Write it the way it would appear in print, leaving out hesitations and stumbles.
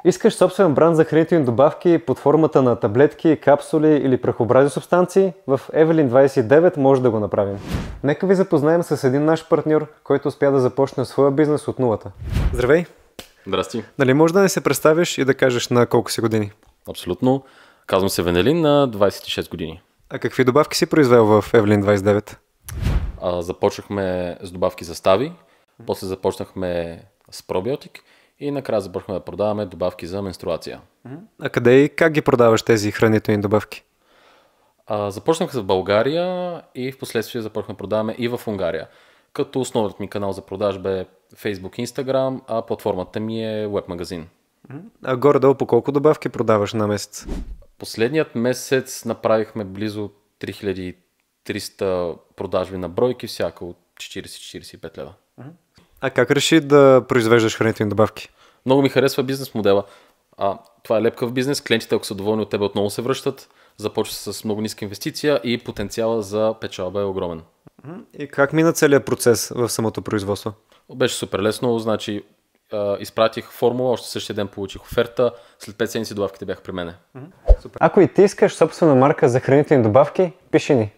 Искаш собствен бранд за хранителни добавки под формата на таблетки, капсули или прахообразни субстанции? В Evelyn 29 може да го направим. Нека ви запознаем с един наш партньор, който успя да започне своя бизнес от нулата. Здравей! Здрасти! Нали може да не се представиш и да кажеш на колко си години? Абсолютно. Казвам се Венелин, на 26 години. А какви добавки си произвел в Evelyn 29? Започнахме с добавки за стави, после започнахме с пробиотик и накрая започнахме да продаваме добавки за менструация. А къде и как ги продаваш тези хранителни добавки? Започнах в България и в последствие започнахме да продаваме и в Унгария. Като основният ми канал за продажба е Facebook, Instagram, а платформата ми е веб-магазин. А горе-долу по колко добавки продаваш на месец? Последният месец направихме близо 3300 продажби на бройки, всяка от 40-45 лева. А как реши да произвеждаш хранителни добавки? Много ми харесва бизнес модела. Това е лепкав бизнес, клиентите, ако са доволни от тебе, отново се връщат, започва с много ниска инвестиция и потенциала за печалба е огромен. И как мина целият процес в самото производство? Беше супер лесно, значи изпратих формула, още същия ден получих оферта, след 5 седмици добавките бяха при мене. Ако и ти искаш собствена марка за хранителни добавки, пиши ни.